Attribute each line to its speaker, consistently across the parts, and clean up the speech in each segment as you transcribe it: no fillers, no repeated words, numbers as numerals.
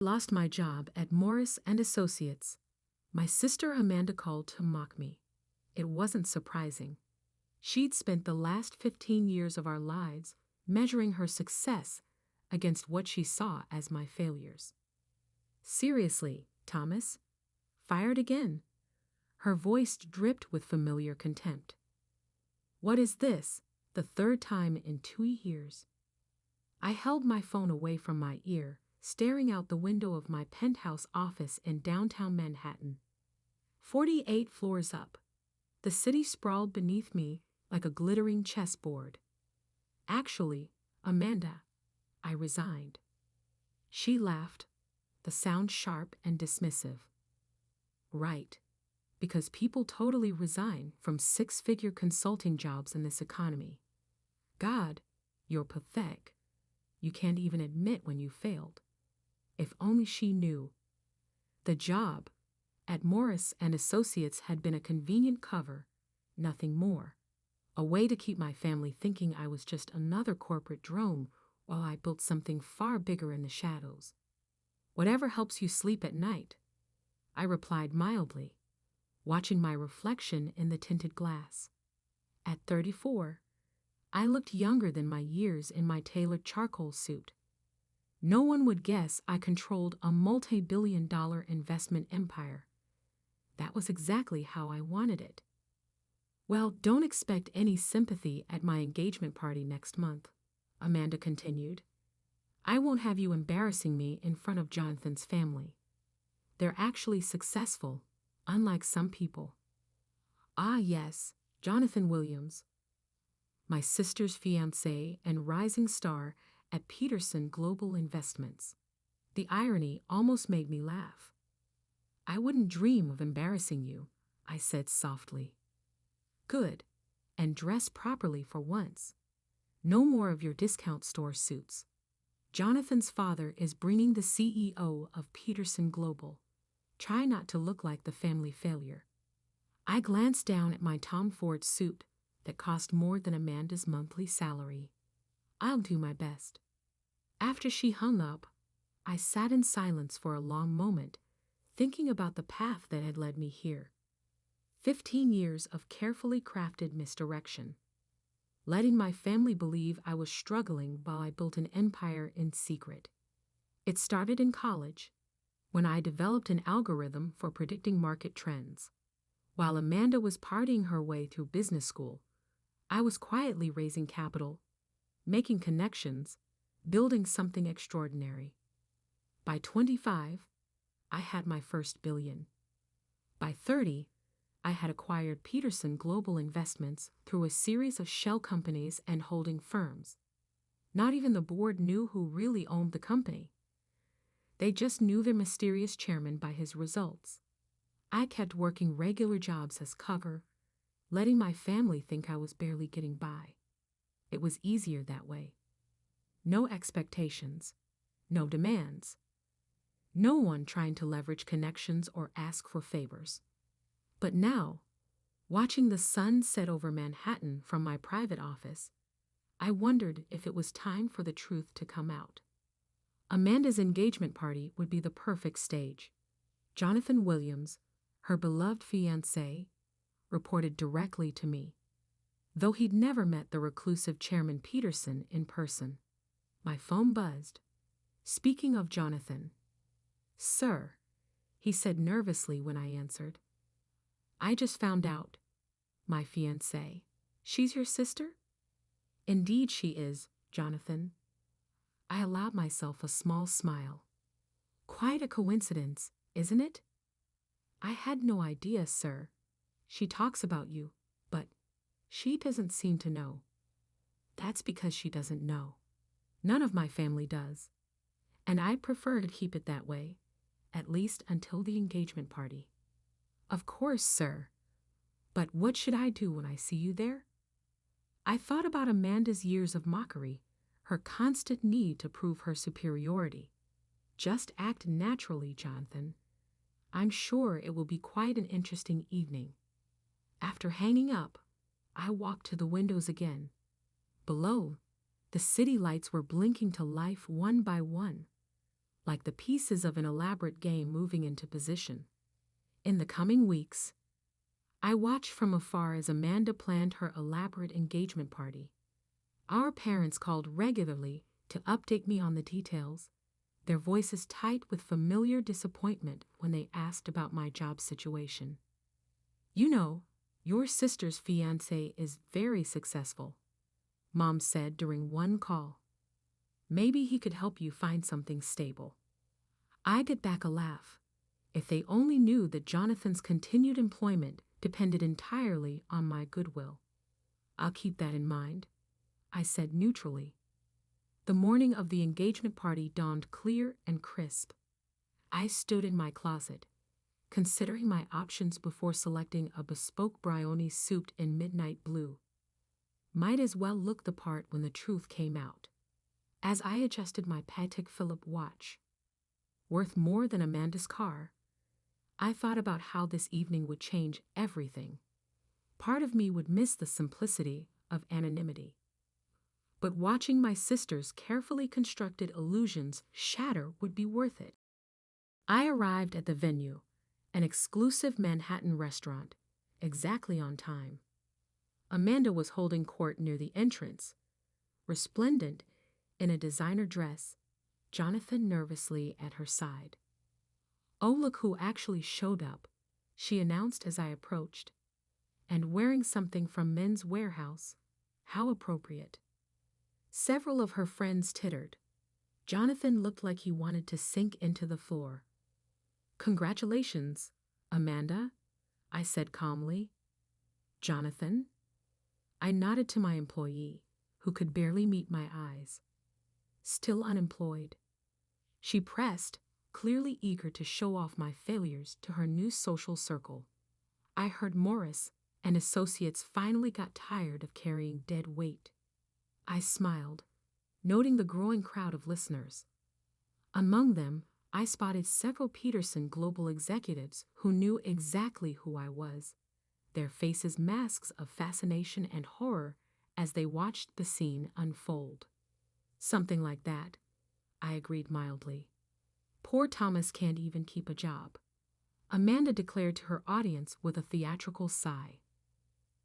Speaker 1: Lost my job at Morris and Associates. My sister Amanda called to mock me. It wasn't surprising. She'd spent the last 15 years of our lives measuring her success against what she saw as my failures. Seriously, Thomas? Fired again? Her voice dripped with familiar contempt. What is this? The third time in 2 years. I held my phone away from my ear, staring out the window of my penthouse office in downtown Manhattan. 48 floors up. The city sprawled beneath me like a glittering chessboard. Actually, Amanda, I resigned. She laughed, the sound sharp and dismissive. Right, because people totally resign from six-figure consulting jobs in this economy. God, you're pathetic. You can't even admit when you failed. If only she knew. The job at Morris and Associates had been a convenient cover, nothing more. A way to keep my family thinking I was just another corporate drone while I built something far bigger in the shadows. Whatever helps you sleep at night, I replied mildly, watching my reflection in the tinted glass. At 34, I looked younger than my years in my tailored charcoal suit. No one would guess I controlled a multi-billion-dollar investment empire. That was exactly how I wanted it. Well, don't expect any sympathy at my engagement party next month, Amanda continued. I won't have you embarrassing me in front of Jonathan's family. They're actually successful, unlike some people. Ah, yes, Jonathan Williams, my sister's fiancé and rising star at Peterson Global Investments. The irony almost made me laugh. I wouldn't dream of embarrassing you, I said softly. Good, and dress properly for once. No more of your discount store suits. Jonathan's father is bringing the CEO of Peterson Global. Try not to look like the family failure. I glanced down at my Tom Ford suit that cost more than Amanda's monthly salary. I'll do my best. After she hung up, I sat in silence for a long moment, thinking about the path that had led me here. 15 years of carefully crafted misdirection. Letting my family believe I was struggling while I built an empire in secret. It started in college, when I developed an algorithm for predicting market trends. While Amanda was partying her way through business school, I was quietly raising capital, making connections, building something extraordinary. By 25, I had my first billion. By 30, I had acquired Peterson Global Investments through a series of shell companies and holding firms. Not even the board knew who really owned the company. They just knew their mysterious chairman by his results. I kept working regular jobs as cover, letting my family think I was barely getting by. It was easier that way. No expectations, no demands. No one trying to leverage connections or ask for favors. But now, watching the sun set over Manhattan from my private office, I wondered if it was time for the truth to come out. Amanda's engagement party would be the perfect stage. Jonathan Williams, her beloved fiancé, reported directly to me, though he'd never met the reclusive Chairman Peterson in person. My phone buzzed. Speaking of Jonathan. Sir, he said nervously when I answered. I just found out. My fiancé. She's your sister? Indeed she is, Jonathan. I allowed myself a small smile. Quite a coincidence, isn't it? I had no idea, sir. She talks about you, but she doesn't seem to know. That's because she doesn't know. None of my family does. And I prefer to keep it that way, at least until the engagement party. Of course, sir. But what should I do when I see you there? I thought about Amanda's years of mockery, her constant need to prove her superiority. Just act naturally, Jonathan. I'm sure it will be quite an interesting evening. After hanging up, I walked to the windows again. Below, the city lights were blinking to life one by one. like the pieces of an elaborate game moving into position. In the coming weeks, I watched from afar as Amanda planned her elaborate engagement party. Our parents called regularly to update me on the details, their voices tight with familiar disappointment when they asked about my job situation. "You know, your sister's fiancé is very successful," Mom said during one call. "Maybe he could help you find something stable." I get back a laugh. If they only knew that Jonathan's continued employment depended entirely on my goodwill. "I'll keep that in mind," I said neutrally. The morning of the engagement party dawned clear and crisp. I stood in my closet, considering my options before selecting a bespoke brownie souped in midnight blue. Might as well look the part when the truth came out. As I adjusted my Patek Philippe watch, worth more than Amanda's car, I thought about how this evening would change everything. Part of me would miss the simplicity of anonymity. But watching my sister's carefully constructed illusions shatter would be worth it. I arrived at the venue, an exclusive Manhattan restaurant, exactly on time. Amanda was holding court near the entrance, resplendent in a designer dress, Jonathan nervously at her side. "Oh, look who actually showed up," she announced as I approached. "And wearing something from Men's Warehouse. How appropriate." Several of her friends tittered. Jonathan looked like he wanted to sink into the floor. "Congratulations, Amanda," I said calmly. "Jonathan?" I nodded to my employee, who could barely meet my eyes. "Still unemployed." She pressed, clearly eager to show off my failures to her new social circle. I heard Morris and associates finally got tired of carrying dead weight. I smiled, noting the growing crowd of listeners. Among them, I spotted several Peterson global executives who knew exactly who I was, their faces masks of fascination and horror as they watched the scene unfold. "Something like that," I agreed mildly. "Poor Thomas can't even keep a job," Amanda declared to her audience with a theatrical sigh.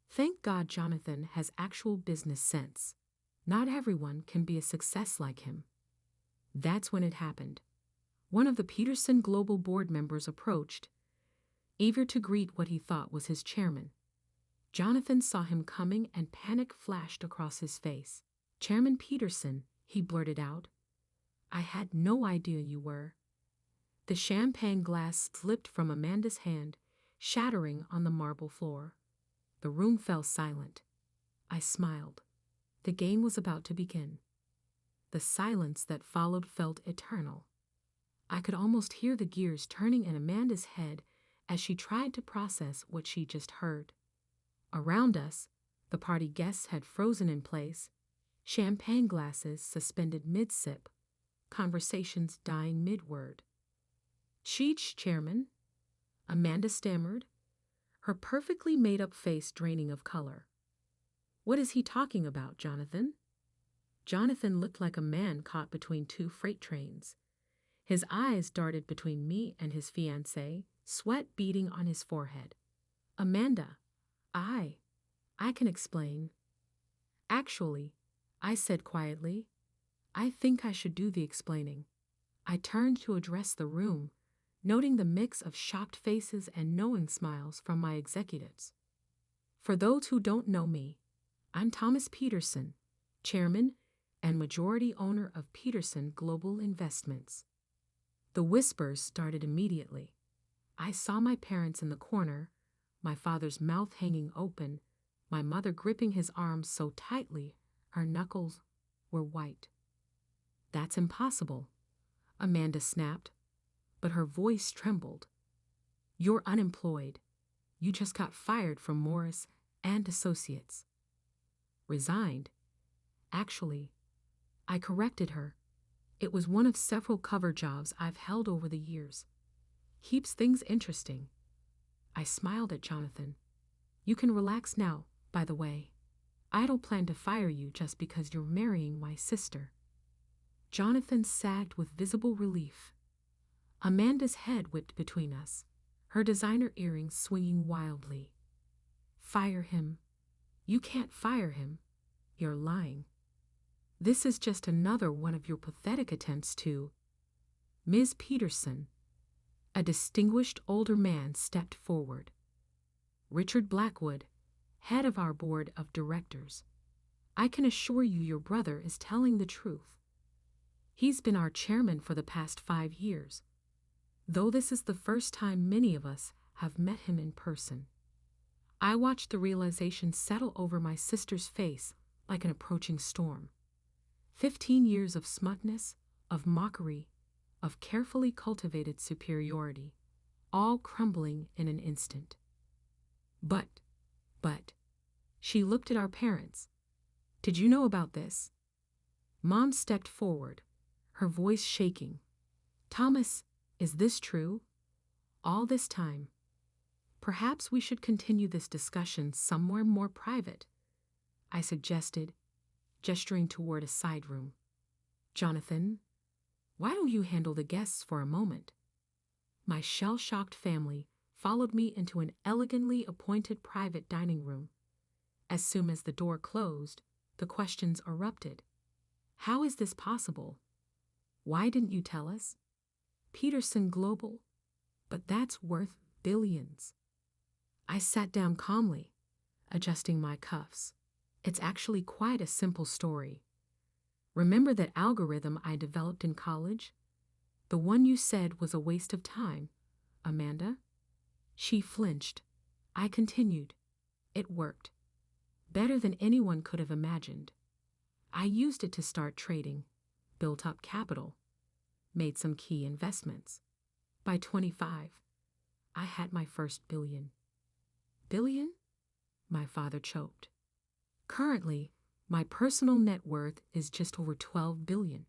Speaker 1: "Thank God Jonathan has actual business sense. Not everyone can be a success like him." That's when it happened. One of the Peterson Global Board members approached, eager to greet what he thought was his chairman. Jonathan saw him coming and panic flashed across his face. "Chairman Peterson," he blurted out. "I had no idea you were." The champagne glass slipped from Amanda's hand, shattering on the marble floor. The room fell silent. I smiled. The game was about to begin. The silence that followed felt eternal. I could almost hear the gears turning in Amanda's head as she tried to process what she just heard. Around us, the party guests had frozen in place, champagne glasses suspended mid-sip, conversations dying mid-word. "Cheech, Chairman," Amanda stammered, her perfectly made-up face draining of color. "What is he talking about, Jonathan?" Jonathan looked like a man caught between two freight trains. His eyes darted between me and his fiancée, sweat beading on his forehead. "Amanda, I can explain." "Actually," I said quietly, "I think I should do the explaining." I turned to address the room, noting the mix of shocked faces and knowing smiles from my executives. "For those who don't know me, I'm Thomas Peterson, chairman and majority owner of Peterson Global Investments." The whispers started immediately. I saw my parents in the corner, my father's mouth hanging open, my mother gripping his arms so tightly her knuckles were white. "That's impossible," Amanda snapped, but her voice trembled. "You're unemployed. You just got fired from Morris and Associates." "Resigned?" "Actually," I corrected her. "It was one of several cover jobs I've held over the years. Keeps things interesting." I smiled at Jonathan. "You can relax now, by the way. I don't plan to fire you just because you're marrying my sister." Jonathan sagged with visible relief. Amanda's head whipped between us, her designer earrings swinging wildly. Fire him. You can't fire him. You're lying. This is just another one of your pathetic attempts to. Ms. Peterson, a distinguished older man, stepped forward. Richard Blackwood, head of our board of directors. I can assure you your brother is telling the truth. He's been our chairman for the past 5 years, though this is the first time many of us have met him in person. I watched the realization settle over my sister's face like an approaching storm. 15 years of smugness, of mockery, of carefully cultivated superiority, all crumbling in an instant. But, she looked at our parents. Did you know about this? Mom stepped forward, her voice shaking. Thomas, is this true? All this time. Perhaps we should continue this discussion somewhere more private, I suggested, gesturing toward a side room. Jonathan, why don't you handle the guests for a moment? My shell-shocked family followed me into an elegantly appointed private dining room. As soon as the door closed, the questions erupted. How is this possible? Why didn't you tell us? Peterson Global, but that's worth billions. I sat down calmly, adjusting my cuffs. It's actually quite a simple story. Remember that algorithm I developed in college? The one you said was a waste of time, Amanda? She flinched. I continued. It worked. Better than anyone could have imagined. I used it to start trading, built up capital, made some key investments. By 25, I had my first billion. Billion? My father choked. Currently, my personal net worth is just over 12 billion.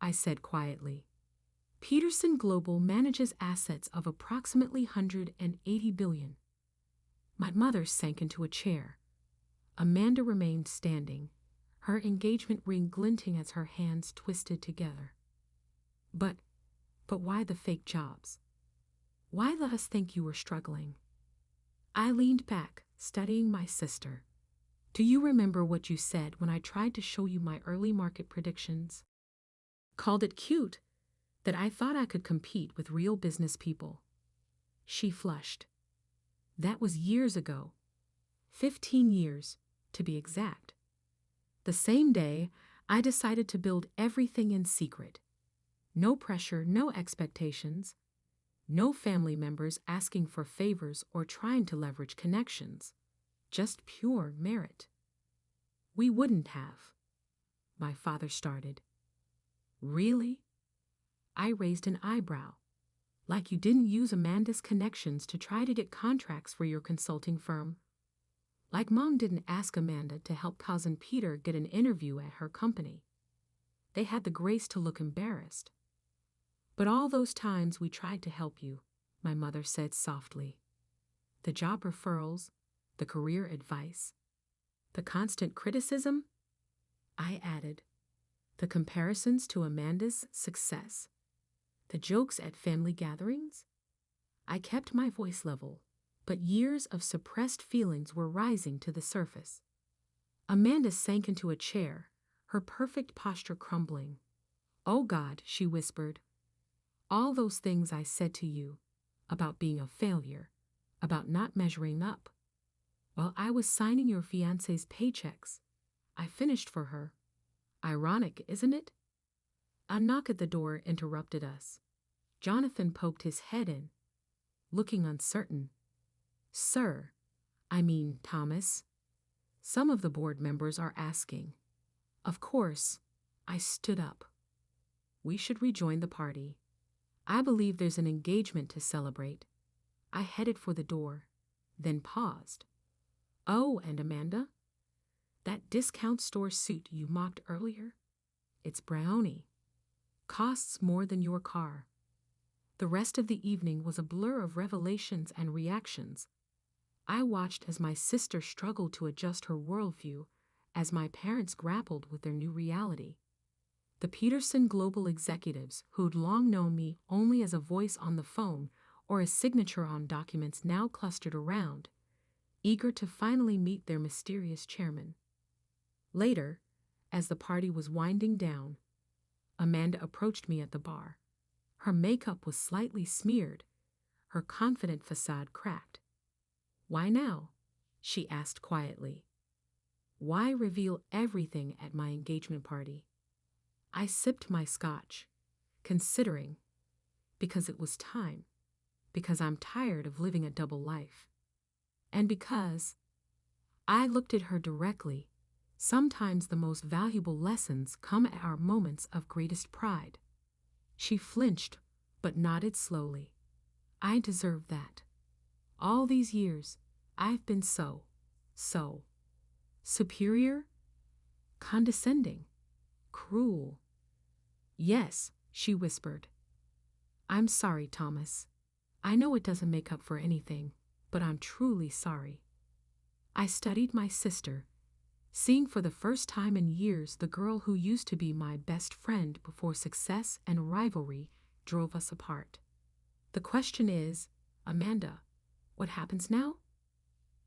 Speaker 1: I said quietly. Peterson Global manages assets of approximately 180 billion. My mother sank into a chair. Amanda remained standing, her engagement ring glinting as her hands twisted together. But why the fake jobs? Why let us think you were struggling? I leaned back, studying my sister. Do you remember what you said when I tried to show you my early market predictions? Called it cute, that I thought I could compete with real business people. She flushed. That was years ago. 15 years, to be exact. The same day, I decided to build everything in secret. No pressure, no expectations. No family members asking for favors or trying to leverage connections. Just pure merit. We wouldn't have. My father started. Really? I raised an eyebrow. Like you didn't use Amanda's connections to try to get contracts for your consulting firm. Like Mom didn't ask Amanda to help cousin Peter get an interview at her company. They had the grace to look embarrassed. But all those times we tried to help you, my mother said softly. The job referrals, the career advice, the constant criticism, I added. The comparisons to Amanda's success, the jokes at family gatherings. I kept my voice level, but years of suppressed feelings were rising to the surface. Amanda sank into a chair, her perfect posture crumbling. Oh God, she whispered. All those things I said to you, about being a failure, about not measuring up. While I was signing your fiancé's paychecks, I finished for her. Ironic, isn't it? A knock at the door interrupted us. Jonathan poked his head in, looking uncertain. Sir, I mean Thomas. Some of the board members are asking. Of course, I stood up. We should rejoin the party. I believe there's an engagement to celebrate. I headed for the door, then paused. Oh, and Amanda? That discount store suit you mocked earlier? It's brownie. Costs more than your car. The rest of the evening was a blur of revelations and reactions. I watched as my sister struggled to adjust her worldview, as my parents grappled with their new reality. The Peterson global executives who'd long known me only as a voice on the phone or a signature on documents now clustered around, eager to finally meet their mysterious chairman. Later, as the party was winding down, Amanda approached me at the bar. Her makeup was slightly smeared, her confident facade cracked. "Why now?" she asked quietly. "Why reveal everything at my engagement party?" I sipped my scotch, considering, because it was time, because I'm tired of living a double life, and because I looked at her directly. Sometimes the most valuable lessons come at our moments of greatest pride. She flinched, but nodded slowly. I deserve that. All these years, I've been so superior, condescending, cruel. "Yes," she whispered. "I'm sorry, Thomas. I know it doesn't make up for anything, but I'm truly sorry." I studied my sister, seeing for the first time in years the girl who used to be my best friend before success and rivalry drove us apart. "The question is, Amanda, what happens now?"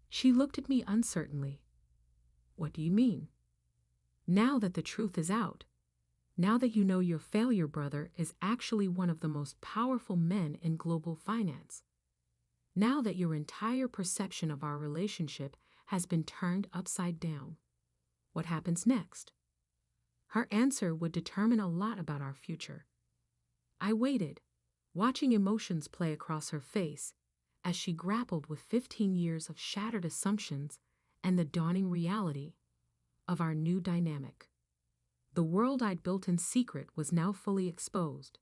Speaker 1: She looked at me uncertainly. "What do you mean?" "Now that the truth is out, now that you know your failure brother is actually one of the most powerful men in global finance, now that your entire perception of our relationship has been turned upside down, what happens next?" Her answer would determine a lot about our future. I waited, watching emotions play across her face as she grappled with 15 years of shattered assumptions and the dawning reality of our new dynamic. The world I'd built in secret was now fully exposed.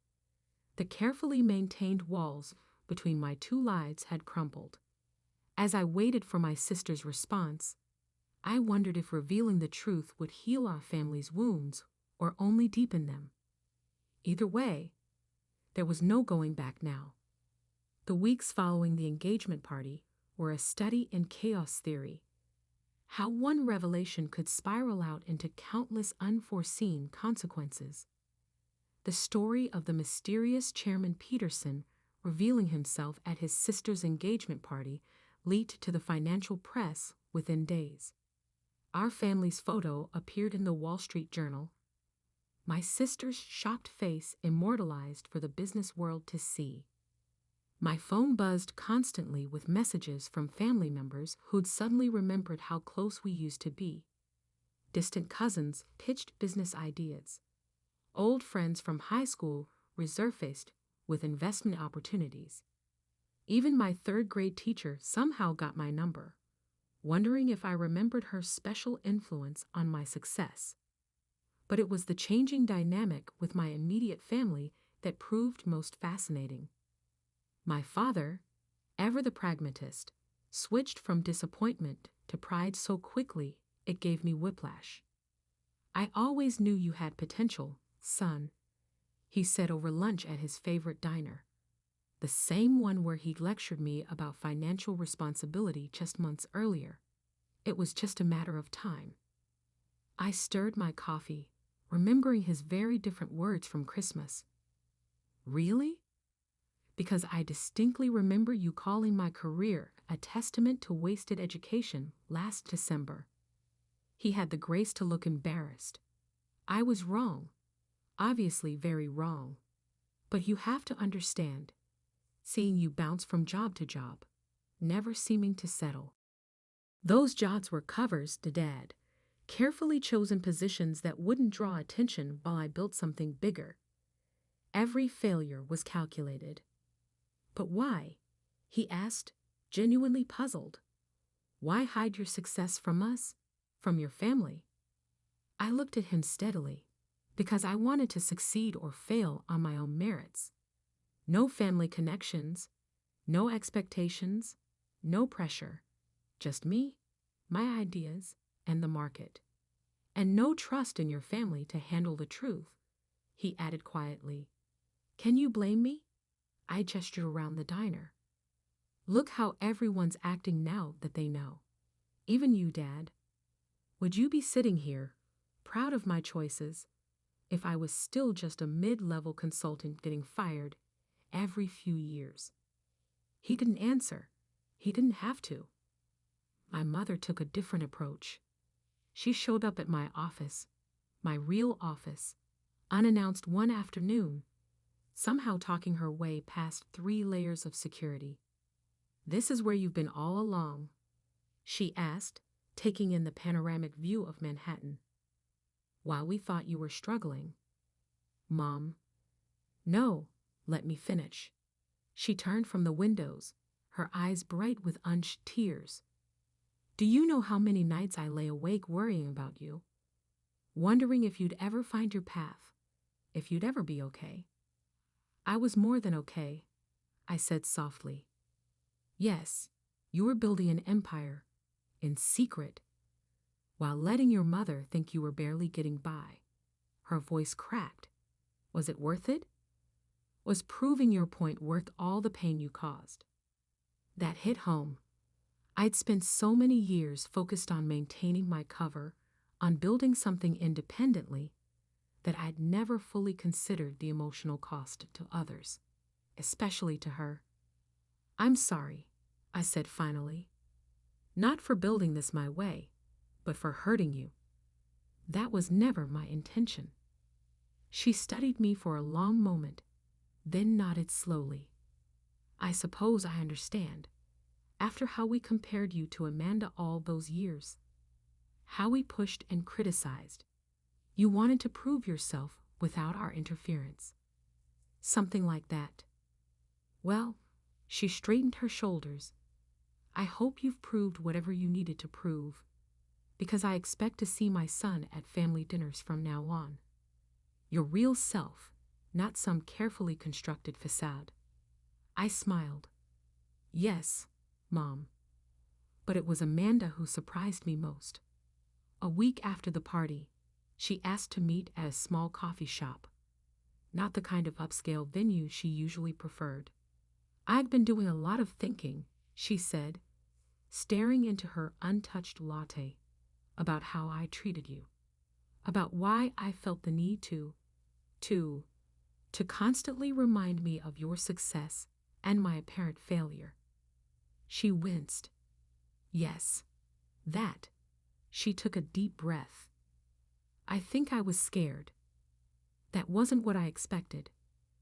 Speaker 1: The carefully maintained walls between my two lives had crumbled. As I waited for my sister's response, I wondered if revealing the truth would heal our family's wounds or only deepen them. Either way, there was no going back now. The weeks following the engagement party were a study in chaos theory, how one revelation could spiral out into countless unforeseen consequences. The story of the mysterious Chairman Peterson revealing himself at his sister's engagement party leaked to the financial press within days. Our family's photo appeared in the Wall Street Journal, my sister's shocked face immortalized for the business world to see. My phone buzzed constantly with messages from family members who'd suddenly remembered how close we used to be. Distant cousins pitched business ideas. Old friends from high school resurfaced with investment opportunities. Even my third-grade teacher somehow got my number, wondering if I remembered her special influence on my success. But it was the changing dynamic with my immediate family that proved most fascinating. My father, ever the pragmatist, switched from disappointment to pride so quickly it gave me whiplash. "I always knew you had potential, son," he said over lunch at his favorite diner, the same one where he'd lectured me about financial responsibility just months earlier. It was just a matter of time. I stirred my coffee, remembering his very different words from Christmas. "Really?" "Because I distinctly remember you calling my career a testament to wasted education last December." He had the grace to look embarrassed. "I was wrong, obviously very wrong. But you have to understand, seeing you bounce from job to job, never seeming to settle. Those jobs were covers to Dad, carefully chosen positions that wouldn't draw attention while I built something bigger. Every failure was calculated." "But why?" he asked, genuinely puzzled. "Why hide your success from us, from your family?" I looked at him steadily, because I wanted to succeed or fail on my own merits. No family connections, no expectations, no pressure, just me, my ideas, and the market. "And no trust in your family to handle the truth," he added quietly. "Can you blame me?" I gestured around the diner. "Look how everyone's acting now that they know. Even you, Dad. Would you be sitting here, proud of my choices, if I was still just a mid-level consultant getting fired every few years. He didn't answer. He didn't have to. My mother took a different approach. She showed up at my office, my real office, unannounced one afternoon, somehow talking her way past 3 layers of security. "This is where you've been all along?" she asked, taking in the panoramic view of Manhattan. "While we thought you were struggling." "Mom." "No, let me finish." She turned from the windows, her eyes bright with unshed tears. "Do you know how many nights I lay awake worrying about you? Wondering if you'd ever find your path, if you'd ever be okay." "I was more than okay," I said softly. "Yes, you were building an empire, in secret, while letting your mother think you were barely getting by." Her voice cracked. "Was it worth it? Was proving your point worth all the pain you caused?" That hit home. I'd spent so many years focused on maintaining my cover, on building something independently, that I'd never fully considered the emotional cost to others, especially to her. "I'm sorry," I said finally. "Not for building this my way, but for hurting you. That was never my intention." She studied me for a long moment, then nodded slowly. "I suppose I understand. After how we compared you to Amanda all those years, how we pushed and criticized, you wanted to prove yourself without our interference. Something like that. Well," she straightened her shoulders, "I hope you've proved whatever you needed to prove, because I expect to see my son at family dinners from now on. Your real self, not some carefully constructed facade." I smiled. "Yes, Mom." But it was Amanda who surprised me most. A week after the party, she asked to meet at a small coffee shop, not the kind of upscale venue she usually preferred. "I'd been doing a lot of thinking," she said, staring into her untouched latte, "about how I treated you, about why I felt the need to constantly remind me of your success and my apparent failure." She winced. "Yes, that." She took a deep breath. "I think I was scared. That wasn't what I expected."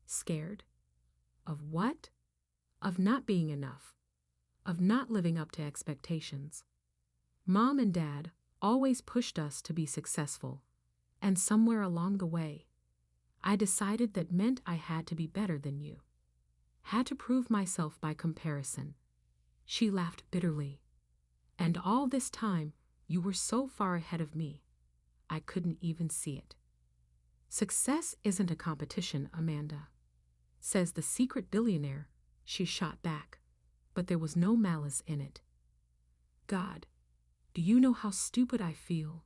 Speaker 1: "Scared? Of what?" "Of not being enough. Of not living up to expectations. Mom and Dad always pushed us to be successful, and somewhere along the way, I decided that meant I had to be better than you. Had to prove myself by comparison." She laughed bitterly. "And all this time, you were so far ahead of me, I couldn't even see it." "Success isn't a competition, Amanda," says the secret billionaire, she shot back, but there was no malice in it. "God, do you know how stupid I feel?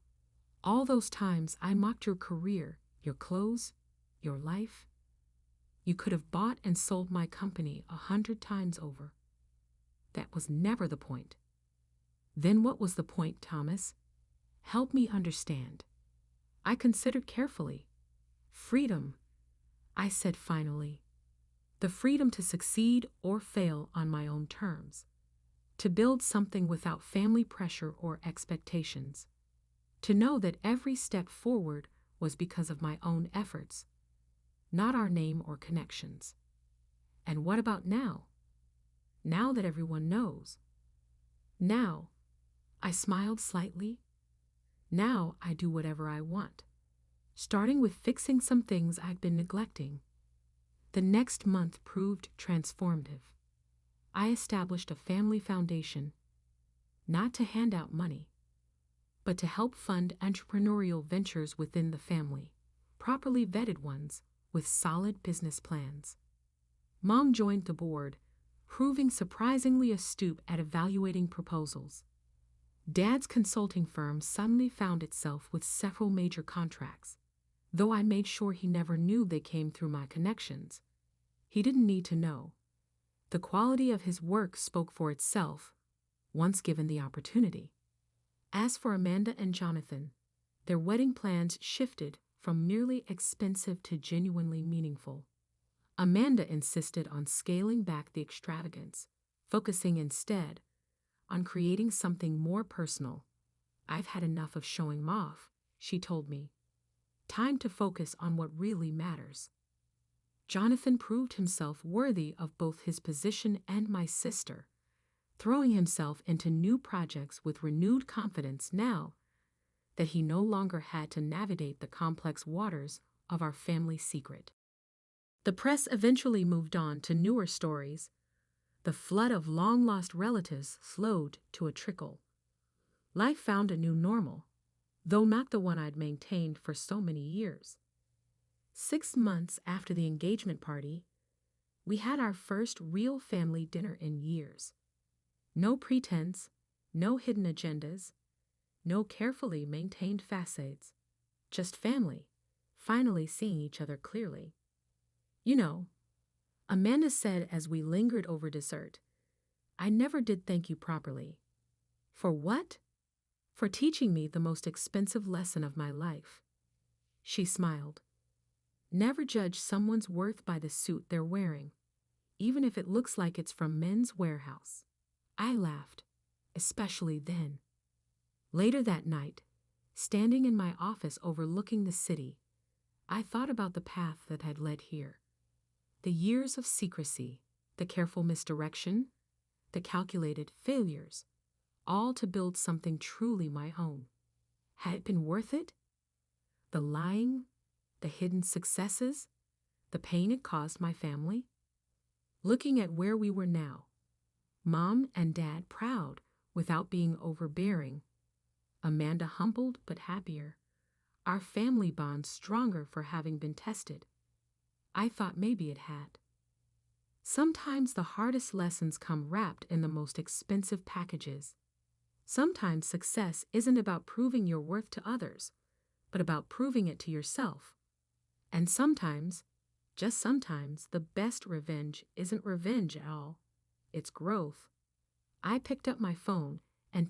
Speaker 1: All those times I mocked your career, your clothes, your life. You could have bought and sold my company 100 times over. That was never the point." "Then what was the point, Thomas? Help me understand." I considered carefully. "Freedom," I said finally. "The freedom to succeed or fail on my own terms. To build something without family pressure or expectations. To know that every step forward was because of my own efforts, not our name or connections." "And what about now? Now that everyone knows?" "Now," I smiled slightly, "now I do whatever I want, starting with fixing some things I'd been neglecting." The next month proved transformative. I established a family foundation, not to hand out money, but to help fund entrepreneurial ventures within the family, properly vetted ones with solid business plans. Mom joined the board, proving surprisingly astute at evaluating proposals. Dad's consulting firm suddenly found itself with several major contracts, though I made sure he never knew they came through my connections. He didn't need to know. The quality of his work spoke for itself, once given the opportunity. As for Amanda and Jonathan, their wedding plans shifted from merely expensive to genuinely meaningful. Amanda insisted on scaling back the extravagance, focusing instead on creating something more personal. "I've had enough of showing off," she told me. "Time to focus on what really matters." Jonathan proved himself worthy of both his position and my sister, throwing himself into new projects with renewed confidence now that he no longer had to navigate the complex waters of our family secret. The press eventually moved on to newer stories. The flood of long-lost relatives slowed to a trickle. Life found a new normal, though not the one I'd maintained for so many years. 6 months after the engagement party, we had our first real family dinner in years. No pretense, no hidden agendas, no carefully maintained facades. Just family, finally seeing each other clearly. "You know," Amanda said as we lingered over dessert, "I never did thank you properly." "For what?" "For teaching me the most expensive lesson of my life." She smiled. "Never judge someone's worth by the suit they're wearing, even if it looks like it's from Men's Warehouse." I laughed, especially then. Later that night, standing in my office overlooking the city, I thought about the path that had led here. The years of secrecy, the careful misdirection, the calculated failures, all to build something truly my own. Had it been worth it? The lying, the hidden successes, the pain it caused my family? Looking at where we were now, Mom and Dad proud without being overbearing, Amanda humbled but happier, our family bond stronger for having been tested, I thought maybe it had. Sometimes the hardest lessons come wrapped in the most expensive packages. Sometimes success isn't about proving your worth to others, but about proving it to yourself. And sometimes, just sometimes, the best revenge isn't revenge at all. It's growth. I picked up my phone and